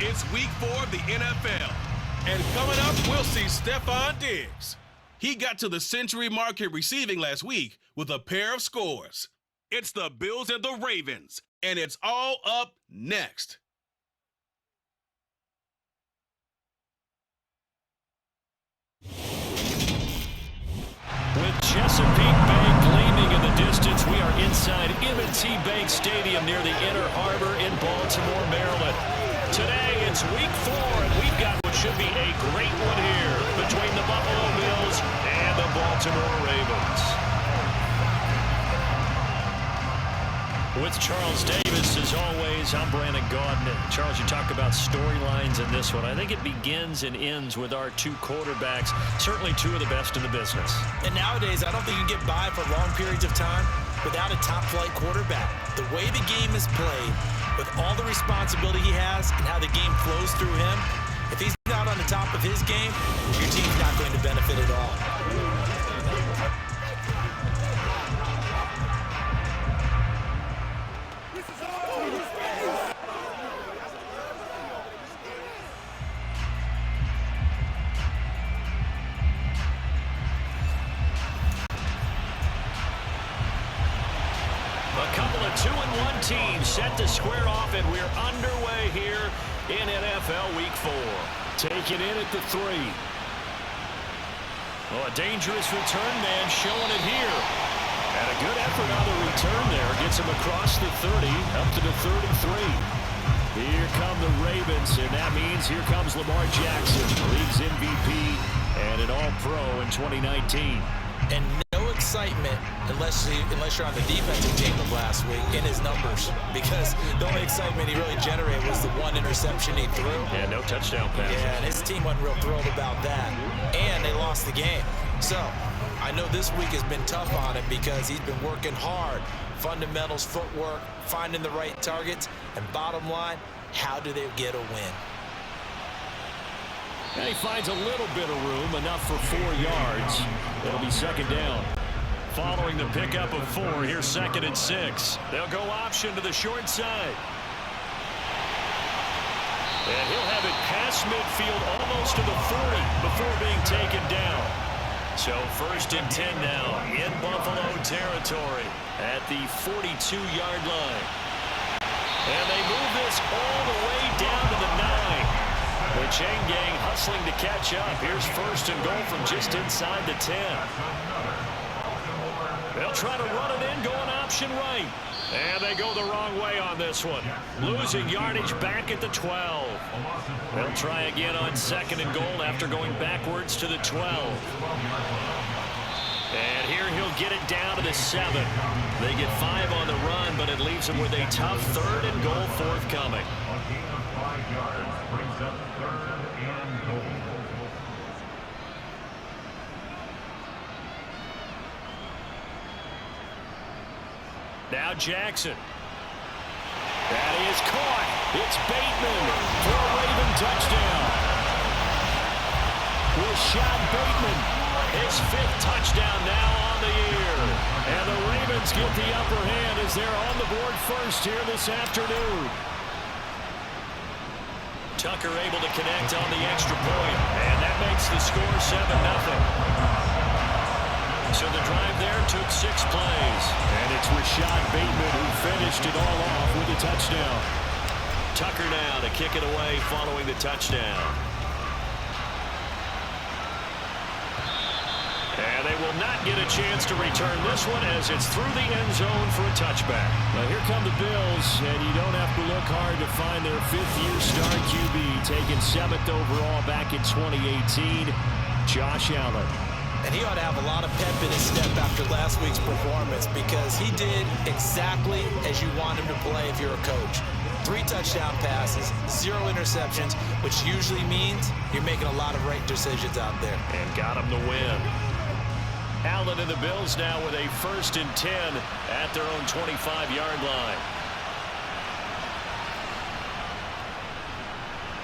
It's week 4 of the NFL. And coming up, we'll see Stephon Diggs. He got to the century mark in receiving last week with a pair of scores. It's the Bills and the Ravens, and it's all up next. With Chesapeake Bay gleaming in the distance, we are inside M&T Bank Stadium near the Inner Harbor in Baltimore, Maryland. Today, it's week 4, and we've got what should be a great one here between the Buffalo Bills and the Baltimore Ravens. With Charles Davis, as always, I'm Brandon Gaudin. Charles, you talk about storylines in this one. I think it begins and ends with our two quarterbacks, certainly two of the best in the business. And nowadays, I don't think you can get by for long periods of time without a top-flight quarterback. The way the game is played, with all the responsibility he has and how the game flows through him, if he's not on the top of his game, your team's not going to benefit at all. A couple of 2-1 teams set to square off, and we're underway here in NFL Week 4. Taking in at the 3. Oh, a dangerous return man showing it here. And a good effort on the return there. Gets him across the 30, up to the 33. Here come the Ravens, and that means here comes Lamar Jackson, league's MVP and an All-Pro in 2019. And no excitement unless you're on the defensive team of last week in his numbers, because the only excitement he really generated was the one interception he threw. Yeah, no touchdown pass. Yeah, and his team wasn't real thrilled about that. And they lost the game. So I know this week has been tough on him because he's been working hard. Fundamentals, footwork, finding the right targets, and bottom line, how do they get a win? And he finds a little bit of room, enough for 4 yards. It'll be second down. Following the pickup of 4, here's 2nd and 6. They'll go option to the short side. And he'll have it past midfield almost to the 40 before being taken down. So 1st and 10 now in Buffalo territory at the 42-yard line. And they move this all the way down to the 9. The chain gang hustling to catch up. Here's 1st and goal from just inside the 10. They'll try to run it in, going option right. And they go the wrong way on this one. Losing yardage back at the 12. They'll try again on 2nd and goal after going backwards to the 12. And here he'll get it down to the 7. They get 5 on the run, but it leaves them with a tough 3rd and goal forthcoming. Now Jackson. That is caught. It's Bateman for a Raven touchdown. Rashad Bateman, his 5th touchdown now on the year. And the Ravens get the upper hand as they're on the board first here this afternoon. Tucker able to connect on the extra point, and that makes the score 7-0. So the drive there took 6 plays. And it's Rashad Bateman who finished it all off with a touchdown. Tucker now to kick it away following the touchdown. And they will not get a chance to return this one as it's through the end zone for a touchback. Now here come the Bills, and you don't have to look hard to find their 5th-year star QB, taken 7th overall back in 2018, Josh Allen. And he ought to have a lot of pep in his step after last week's performance, because he did exactly as you want him to play if you're a coach. 3 touchdown passes, 0 interceptions, which usually means you're making a lot of right decisions out there. And got him the win. Allen and the Bills now with a 1st and 10 at their own 25-yard line.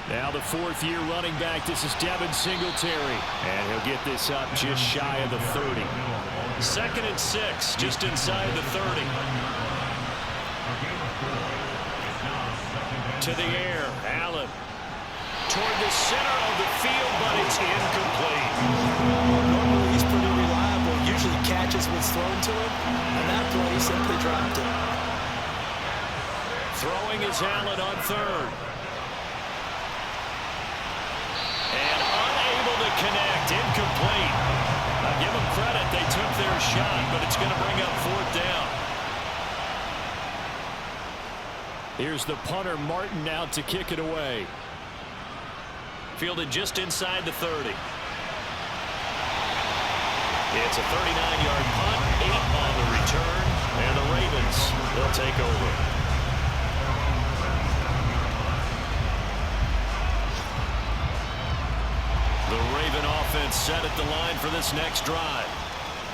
Now the 4th-year running back, this is Devin Singletary. And he'll get this up just shy of the 30. 2nd and 6, just inside the 30. To the air, Allen. toward the center of the field, but it's incomplete. Normally he's pretty reliable. Usually catches what's thrown to him. And that play, he simply dropped it. Throwing is Allen on third. And unable to connect. Incomplete. Now give them credit. They took their shot, but it's going to bring up fourth down. Here's the punter, Martin, out to kick it away. Fielded just inside the 30. It's a 39-yard punt, 8 on the return, and the Ravens, they'll take over. The Raven offense set at the line for this next drive.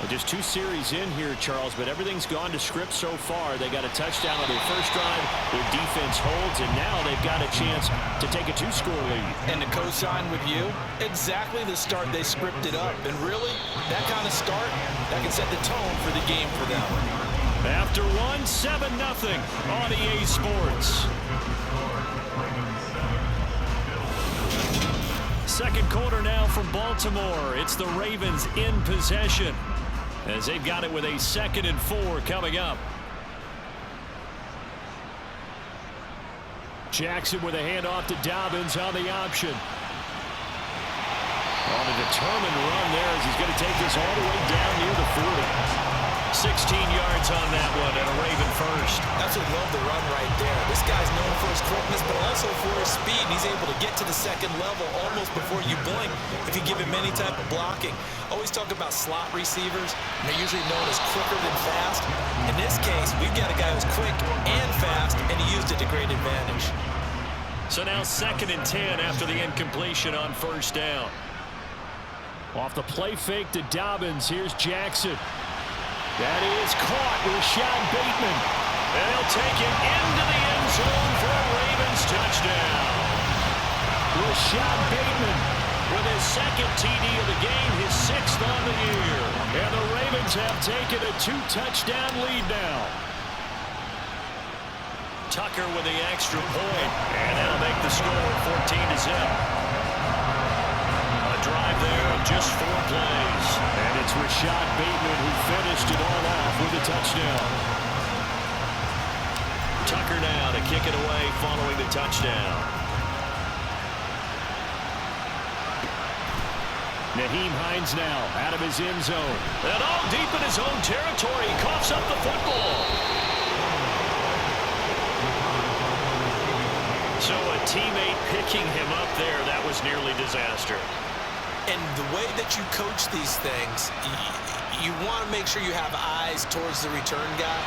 Just 2 series in here, Charles, but everything's gone to script so far. They got a touchdown on their first drive. Their defense holds, and now they've got a chance to take a 2-score lead. And to co-sign with you, exactly the start they scripted up. And really, that kind of start, that can set the tone for the game for them. After 7-0 on EA Sports. Second quarter now from Baltimore. It's the Ravens in possession, as they've got it with a 2nd and 4 coming up. Jackson with a handoff to Dobbins on the option. On a determined run there as he's going to take this all the way down near the 40. 16 yards on that one and a Raven first. Absolutely love the run right there. This guy's known for his quickness, but also for his speed. He's able to get to the second level almost before you blink if you give him any type of blocking. Always talk about slot receivers, and they're usually known as quicker than fast. In this case, we've got a guy who's quick and fast, and he used it to great advantage. So now 2nd and 10 after the incompletion on first down. Off the play fake to Dobbins, here's Jackson. That is caught. Rashad Bateman. And he'll take it into the end zone for a Ravens touchdown. Rashad Bateman with his 2nd TD of the game, his 6th on the year. And the Ravens have taken a 2-touchdown lead now. Tucker with the extra point. And that'll make the score 14-0. Drive there of just 4 plays. And it's Rashad Bateman who finished it all off with a touchdown. Tucker now to kick it away following the touchdown. Nyheim Hines now out of his end zone. And all deep in his own territory. He coughs up the football. So a teammate picking him up there, that was nearly disaster. And the way that you coach these things, you want to make sure you have eyes towards the return guy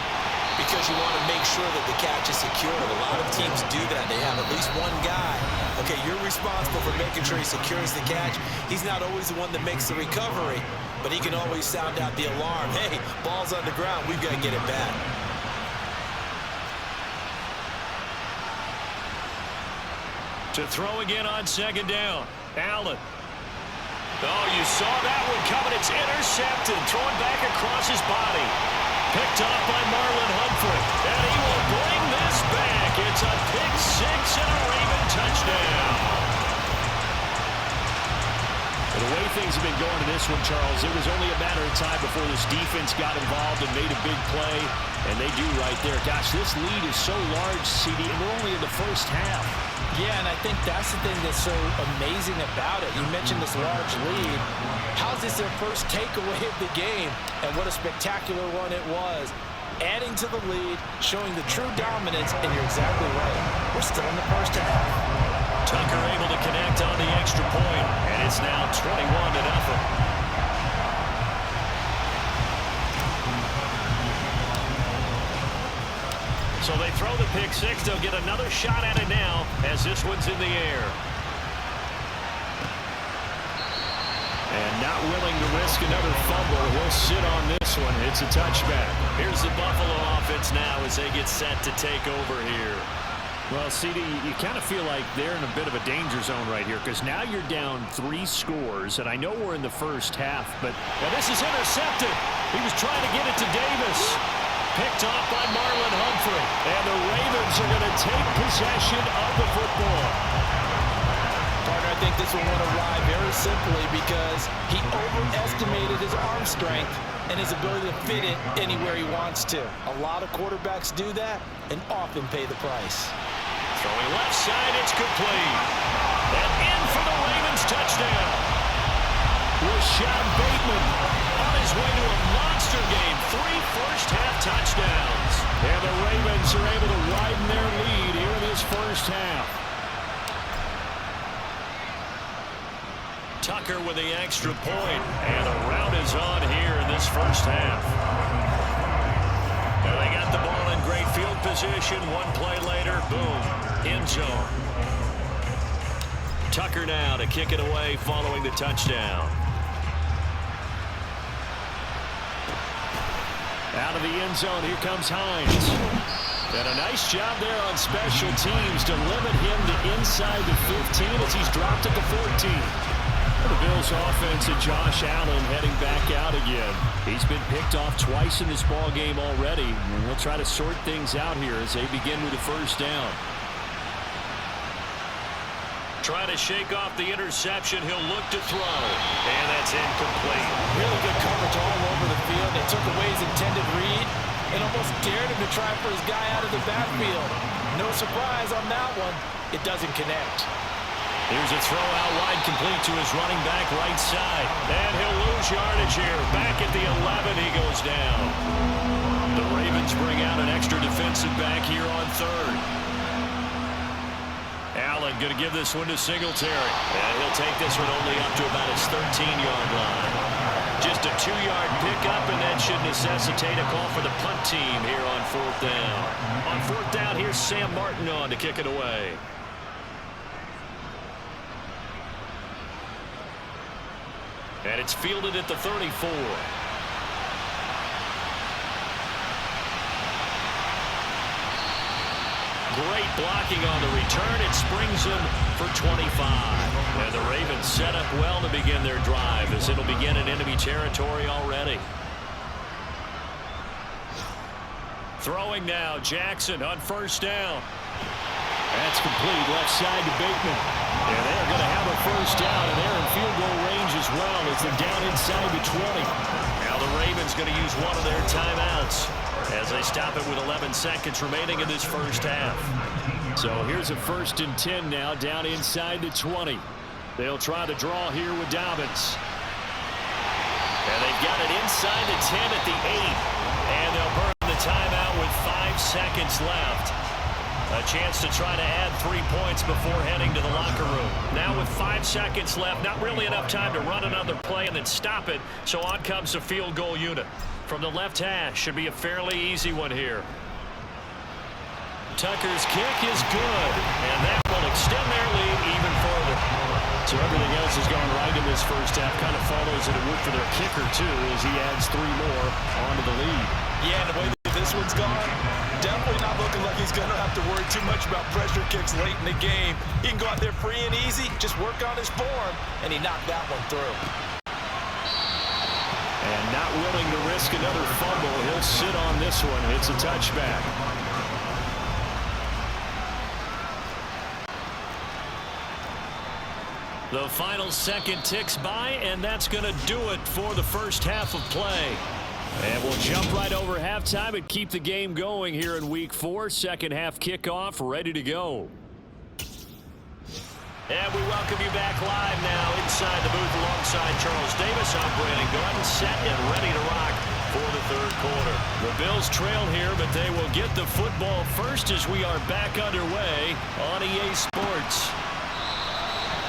because you want to make sure that the catch is secured. A lot of teams do that. They have at least one guy. Okay, you're responsible for making sure he secures the catch. He's not always the one that makes the recovery, but he can always sound out the alarm. Hey, ball's on the ground. We've got to get it back. To throw again on 2nd down. Allen. Oh, you saw that one coming. It's intercepted. Thrown back across his body. Picked off by Marlon Humphrey. And he will bring this back. It's a pick 6 and a Raven touchdown. The way things have been going in this one, Charles, it was only a matter of time before this defense got involved and made a big play. And they do right there. Gosh, this lead is so large, CD, and we're only in the first half. Yeah, and I think that's the thing that's so amazing about it. You mentioned this large lead. How's this their first takeaway of the game? And what a spectacular one it was. Adding to the lead, showing the true dominance, and you're exactly right. We're still in the first half. Tucker able to connect on the extra point, and it's now 21-0. So they throw the pick 6. They'll get another shot at it now as this one's in the air. And not willing to risk another fumble. He'll sit on this one. It's a touchback. Here's the Buffalo offense now as they get set to take over here. Well, CD, you kind of feel like they're in a bit of a danger zone right here because now you're down 3 scores, and I know we're in the first half, but this is intercepted. He was trying to get it to Davis. Picked off by Marlon Humphrey. And the Ravens are going to take possession of the football. I think this one went awry very simply because he overestimated his arm strength and his ability to fit it anywhere he wants to. A lot of quarterbacks do that and often pay the price. Throwing left side, it's complete. And in for the Ravens touchdown. Rashad Bateman on his way to a monster game. 3 first-half touchdowns. And the Ravens are able to widen their lead here in this first half. Tucker with the extra point. And the rout is on here in this first half. And they got the ball in great field position. One play later, boom, end zone. Tucker now to kick it away following the touchdown. Out of the end zone, here comes Hines. And a nice job there on special teams to limit him to inside the 15 as he's dropped at the 14. The Bills offense and Josh Allen heading back out again. He's been picked off twice in this ball game already. And he'll try to sort things out here as they begin with a first down. Trying to shake off the interception. He'll look to throw. And that's incomplete. Really good coverage all over the field. They took away his intended read and almost dared him to try for his guy out of the backfield. No surprise on that one. It doesn't connect. Here's a throw out wide, complete to his running back right side. And he'll lose yardage here. Back at the 11, he goes down. The Ravens bring out an extra defensive back here on third. Allen going to give this one to Singletary. And he'll take this one only up to about his 13-yard line. Just a 2-yard pickup, and that should necessitate a call for the punt team here on fourth down. On fourth down, here's Sam Martin on to kick it away. And it's fielded at the 34. Great blocking on the return. It springs him for 25. And the Ravens set up well to begin their drive as it'll begin in enemy territory already. Throwing now, Jackson on first down. That's complete, left side to Bateman. And they're going to have a first down, and they're in field goal range as well as they're down inside the 20. Now the Ravens going to use one of their timeouts as they stop it with 11 seconds remaining in this first half. So here's a 1st and 10 now down inside the 20. They'll try the draw here with Dobbins. And they've got it inside the 10 at the 8. And they'll burn the timeout with 5 seconds left. A chance to try to add 3 points before heading to the locker room. Now with 5 seconds left, not really enough time to run another play and then stop it. So on comes the field goal unit. From the left hash, should be a fairly easy one here. Tucker's kick is good, and that will extend their lead even further. So everything else has gone right in this first half. Kind of follows that it would for their kicker, too, as he adds 3 more onto the lead. Yeah, and the way that this one's gone, definitely not looking like he's going to have to worry too much about pressure kicks late in the game. He can go out there free and easy, just work on his form, and he knocked that one through. And not willing to risk another fumble, he'll sit on this one. It's a touchback. The final second ticks by, and that's going to do it for the first half of play. And we'll jump right over halftime and keep the game going here in Week 4. Second half kickoff ready to go. And we welcome you back live now inside the booth alongside Charles Davis. I'm Brandon Gordon, set and ready to rock for the third quarter. The Bills trail here, but they will get the football first as we are back underway on EA Sports.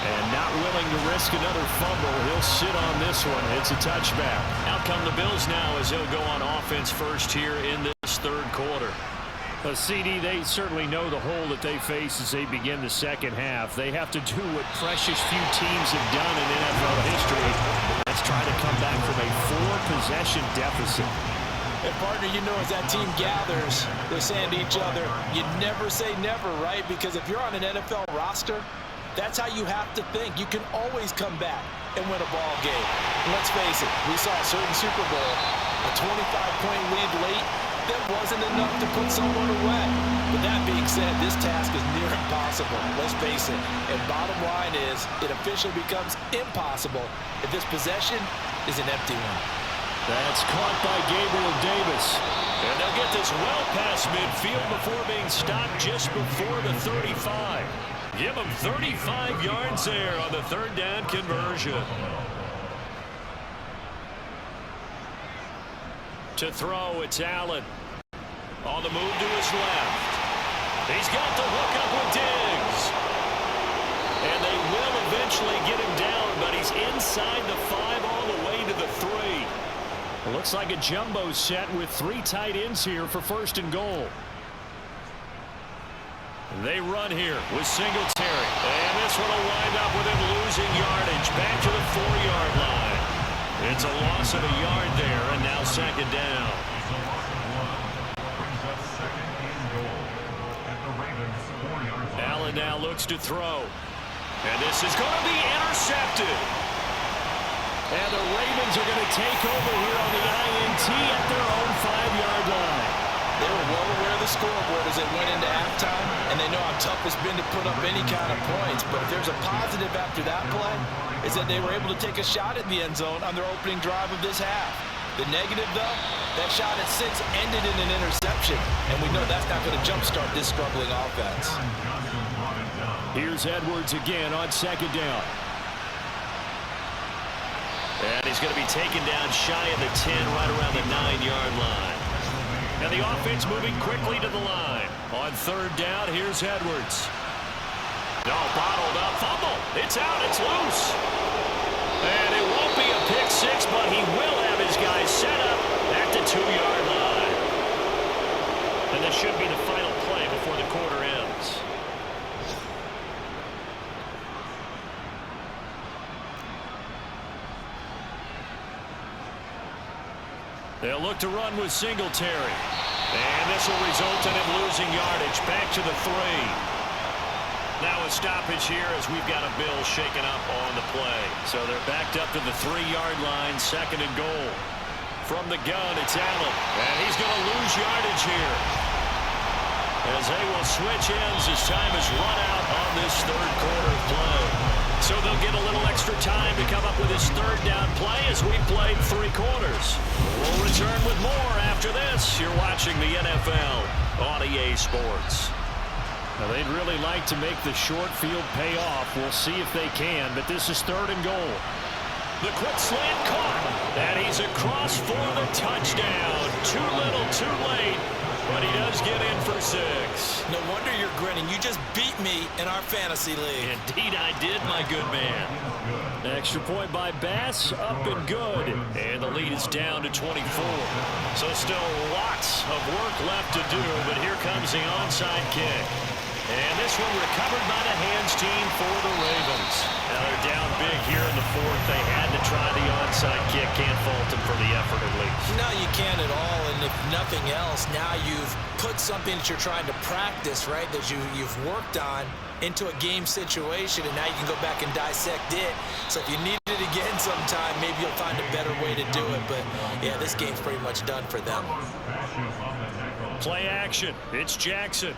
And not willing to risk another fumble, he'll sit on this one. It's a touchback. Out come the Bills now as they'll go on offense first here in this third quarter. CD, they certainly know the hole that they face as they begin the second half. They have to do what precious few teams have done in NFL history. That's try to come back from a 4-possession deficit. And partner, you know, as that team gathers, they're saying to each other, you never say never, right? Because if you're on an NFL roster, that's how you have to think. You can always come back and win a ball game. And let's face it, we saw a certain Super Bowl, a 25-point lead late, them wasn't enough to put someone away. But that being said, this task is near impossible. Let's face it. And bottom line is, it officially becomes impossible if this possession is an empty one. That's caught by Gabriel Davis. And they'll get this well past midfield before being stopped just before the 35. Give them 35 yards there on the third down conversion. To throw, it's Allen. On the move to his left. He's got the hook up with Diggs. And they will eventually get him down, but he's inside the 5 all the way to the 3. It looks like a jumbo set with 3 tight ends here for first and goal. They run here with Singletary. And this one will wind up with him losing yardage back to the 4-yard line. It's a loss of a yard there, and now second down. Allen now looks to throw. And this is going to be intercepted. And the Ravens are going to take over here on the INT at their own 5-yard line. They were well aware of the scoreboard as they went into halftime, and they know how tough it's been to put up any kind of points. But if there's a positive after that play, is that they were able to take a shot at the end zone on their opening drive of this half. The negative, though, that shot has since ended in an interception, and we know that's not going to jumpstart this struggling offense. Here's Edwards again on second down. And he's going to be taken down shy of the 10, right around the 9-yard line. And the offense moving quickly to the line. On third down, here's Edwards. No, bottled up, fumble. It's out, it's loose. And it won't be a pick 6, but he will have his guys set up at the 2-yard line. And this should be the final play before the quarter ends. They'll look to run with Singletary. And this will result in him losing yardage back to the 3. Now a stoppage here as we've got a Bill shaken up on the play. So they're backed up to the 3-yard line, second and goal. From the gun, it's Allen. And he's going to lose yardage here. As they will switch ends as time is run out on this third quarter of play. So they'll get a little extra time to come up with his third down play as we played 3 quarters. We'll return with more after this. You're watching the NFL on EA Sports. Now they'd really like to make the short field pay off. We'll see if they can, but this is third and goal. The quick slant caught, and he's across for the touchdown. Too little, too late, but he does get in for 6. No wonder you're grinning. You just beat me in our fantasy league. Indeed I did, my good man. Extra point by Bass, up and good. And the lead is down to 24. So still lots of work left to do, but here comes the onside kick. And this one recovered by the hands team for the Ravens. Now they're down big here in the 4th. They had to try the onside kick. Can't fault them for the effort at least. No, you can't at all. And if nothing else, now you've put something that you're trying to practice, right, that you've worked on into a game situation, and now you can go back and dissect it. So if you need it again sometime, maybe you'll find a better way to do it. But, yeah, this game's pretty much done for them. Play action. It's Jackson.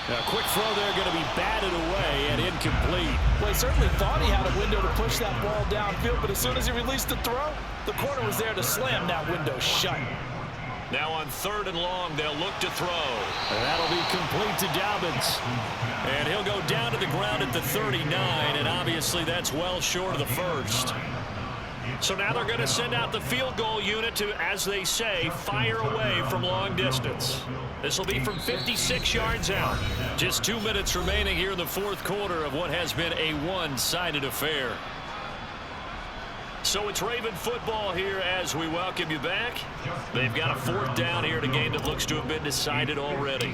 Now, a quick throw there going to be batted away and incomplete. Well, he certainly thought he had a window to push that ball downfield, but as soon as he released the throw, the corner was there to slam that window shut. Now on third and long, they'll look to throw. And that'll be complete to Dobbins. And he'll go down to the ground at the 39, and obviously that's well short of the first. So now they're going to send out the field goal unit to, as they say, fire away from long distance. This will be from 56 yards out. Just 2 minutes remaining here in the 4th quarter of what has been a one-sided affair. So it's Raven football here as we welcome you back. They've got a 4th down here in a game that looks to have been decided already.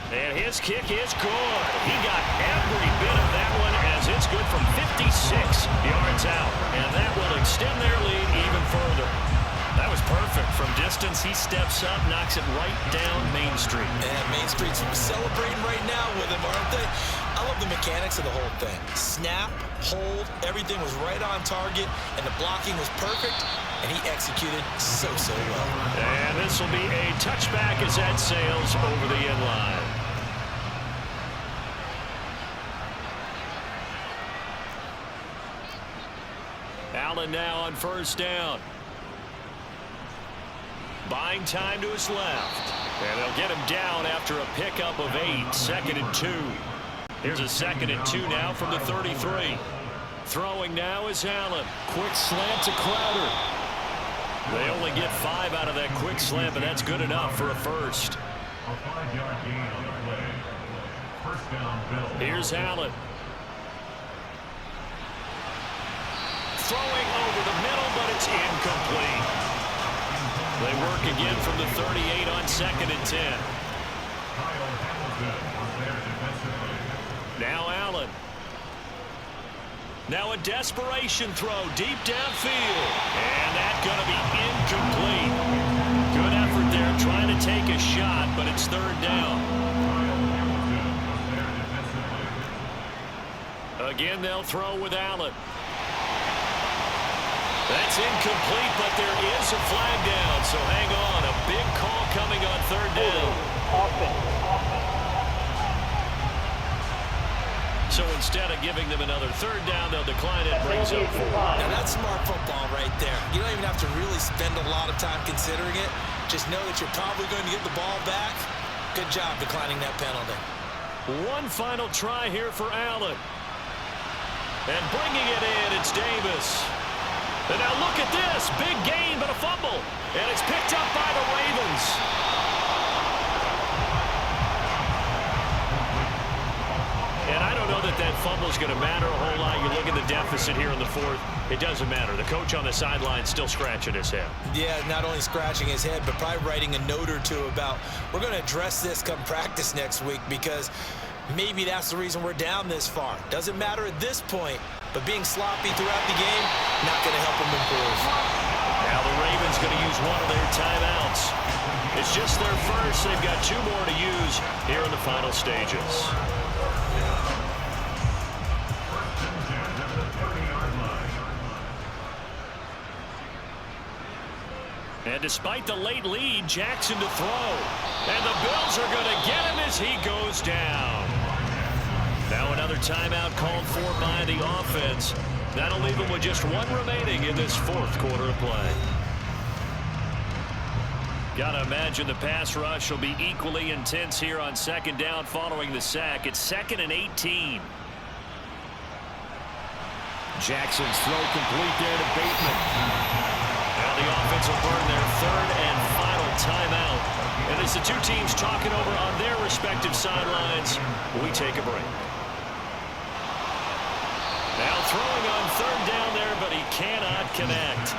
And his kick is good. He got every bit of that one as it's good from 56 yards out. And that will extend their lead even further. That was perfect. From distance, he steps up, knocks it right down Main Street. And Main Street's celebrating right now with him, aren't they? I love the mechanics of the whole thing. Snap, hold, everything was right on target, and the blocking was perfect, and he executed so well. And this will be a touchback as that sails over the end line. Allen now on first down. Buying time to his left. And they'll get him down after a pickup of 8. 2nd and 2. Here's a 2nd and 2 now from the 33. Throwing now is Allen. Quick slant to Crowder. They only get 5 out of that quick slant, but that's good enough for a first. A 5-yard gain on the play. First down, Bills. Here's Allen. Throwing over the middle, but it's incomplete. They work again from the 38 on 2nd and 10. Now Allen. Now a desperation throw deep downfield. And that's going to be incomplete. Good effort there trying to take a shot, but it's 3rd down. Again, they'll throw with Allen. That's incomplete, but there is a flag down, so hang on. A big call coming on 3rd down. So instead of giving them another 3rd down, they'll decline it. Brings up 4. Now that's smart football right there. You don't even have to really spend a lot of time considering it. Just know that you're probably going to get the ball back. Good job declining that penalty. One final try here for Allen. And bringing it in, it's Davis. And now look at this. Big gain, but a fumble. And it's picked up by the Ravens. And I don't know that that fumble is going to matter a whole lot. You look at the deficit here in the 4th. It doesn't matter. The coach on the sideline still scratching his head. Yeah, not only scratching his head, but probably writing a note or two about, we're going to address this come practice next week, because maybe that's the reason we're down this far. Doesn't matter at this point, but being sloppy throughout the game, not going to help them improve. Now the Ravens going to use one of their timeouts. It's just their first. They've got 2 more to use here in the final stages. And despite the late lead, Jackson to throw. And the Bills are going to get him as he goes down. Now another timeout called for by the offense. That'll leave them with just 1 remaining in this 4th quarter of play. Gotta imagine the pass rush will be equally intense here on 2nd down following the sack. It's 2nd and 18. Jackson's throw complete there to Bateman. Now the offense will burn their 3rd and final timeout. And as the 2 teams talking over on their respective sidelines, we take a break. Now throwing on 3rd down there, but he cannot connect.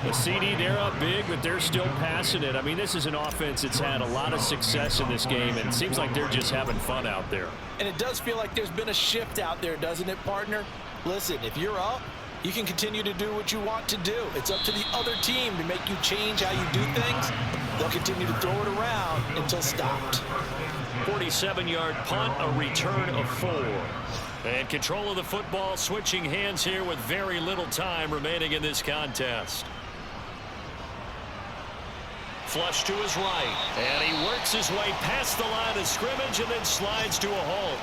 The CD, they're up big, but they're still passing it. I mean, this is an offense that's had a lot of success in this game, and it seems like they're just having fun out there. And it does feel like there's been a shift out there, doesn't it, partner? Listen, if you're up, you can continue to do what you want to do. It's up to the other team to make you change how you do things. They'll continue to throw it around until stopped. 47-yard punt, a return of 4. And control of the football, switching hands here with very little time remaining in this contest. Flush to his right, and he works his way past the line of scrimmage and then slides to a halt.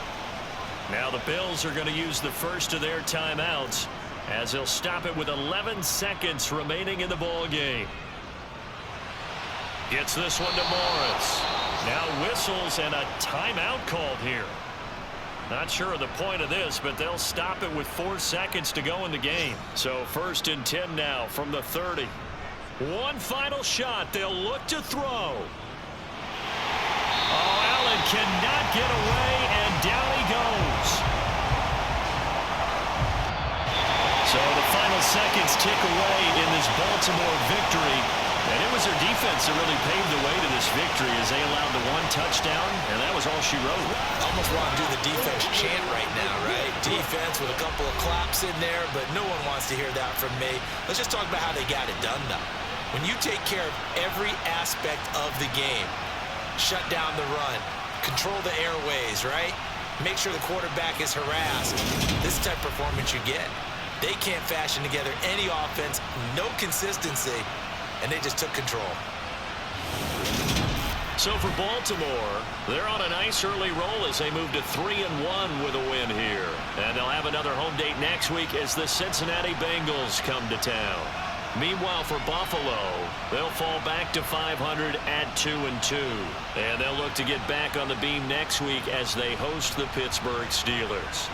Now the Bills are going to use the first of their timeouts as they'll stop it with 11 seconds remaining in the ball game. Gets this one to Morris. Now whistles and a timeout called here. Not sure of the point of this, but they'll stop it with 4 seconds to go in the game. So 1st and 10 now from the 30. One final shot. They'll look to throw. Oh, Allen cannot get away, and down he goes. So the final seconds tick away in this Baltimore victory. And it was their defense that really paved the way to this victory as they allowed the one touchdown, and that was all she wrote. Almost want to do the defense chant right now, right? Defense with a couple of claps in there, but no one wants to hear that from me. Let's just talk about how they got it done, though. When you take care of every aspect of the game, shut down the run, control the airways, right? Make sure the quarterback is harassed. This type of performance you get. They can't fashion together any offense, no consistency, and they just took control. So for Baltimore, they're on a nice early roll as they move to 3-1 with a win here. And they'll have another home date next week as the Cincinnati Bengals come to town. Meanwhile, for Buffalo, they'll fall back to 500 at 2-2. And they'll look to get back on the beam next week as they host the Pittsburgh Steelers.